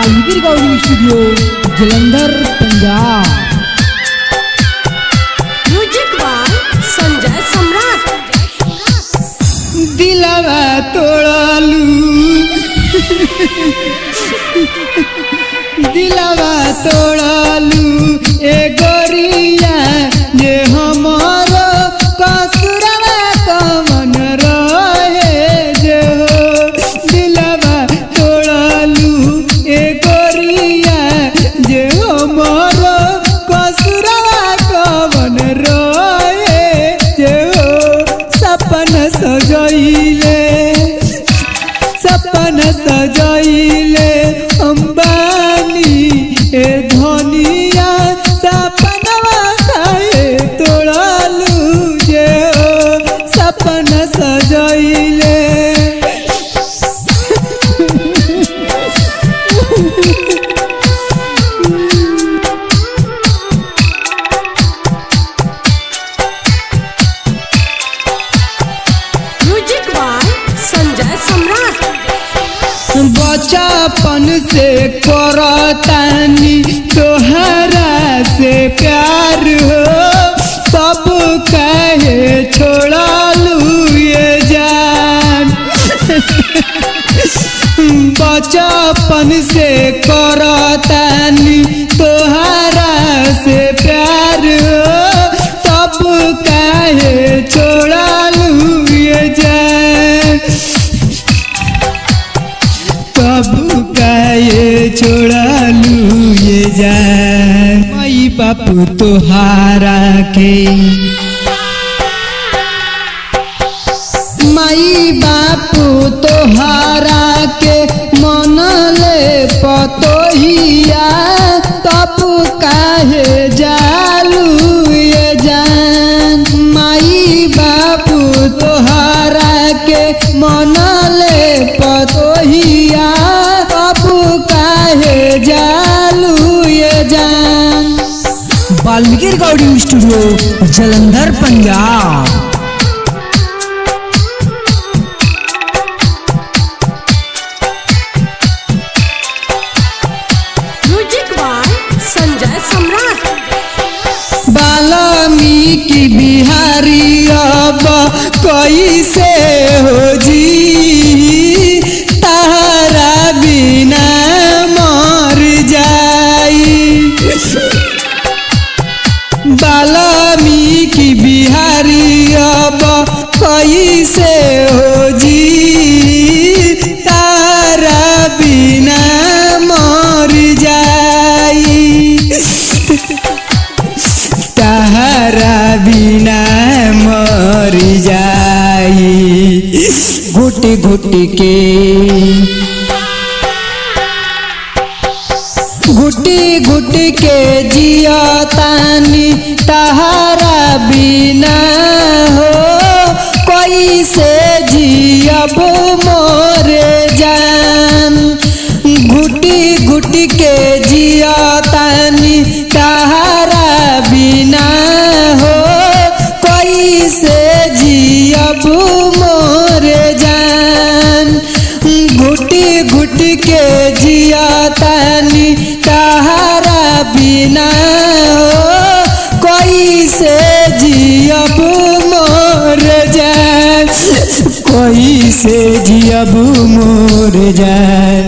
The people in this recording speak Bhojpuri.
Baalveer Gaudi studio Jalandhar Punjab. Music by Sanjay Samrat. दिलवा तोड़लू दिलवा तोड़लू ए गोरिया जे हमारो कसुरवा कमन रहे जे हो। दिलवा तोड़लू ए गोरिया जे हमारो कसुरवा कमन रहे जे हो। सपन सजइले अंबानी ए धनिया सपनवा खाए तोड़लू जे हो। सपन सजइले म्यूजिक बाय संजय सम्राट। बचपन से करतानी तोहरा से प्यार हो, तब कहे छोड़लू ये जान। बचपन से करतानी तोहरा से प्यार हो, तब कहे छोड़लू ये जान। कब काहे छोड़लू ये जान। माई बापू तोहारा के माई बापू तोहारा के मनले पतोहिया, तब काहे जालू ये जान। माई बापू तोहारा के मनले पतोहिया, तब काहे जालू ये जान। Balveer Gaudi studio Jalandhar Punjab. Music by Sanjay Samrat. Valmiki Bihari अब कैसे हो जी, तारा बिना मर जाई। वाल्मीकि बिहारी अब कैसे हो जी, तारा बिना मर जाई। तारा बिना मर जाई। घुट घुट के घुट के जियतानी तारा बिना हो, कैसे जियब मोर जान। घुट घुट के जियतानी तारा बिना हो, कैसे जियब मोर जान। घुट घुट के जियतानी तारा बिना हो, कैसे जियब मोर जान। कैसे जियब मोर जान।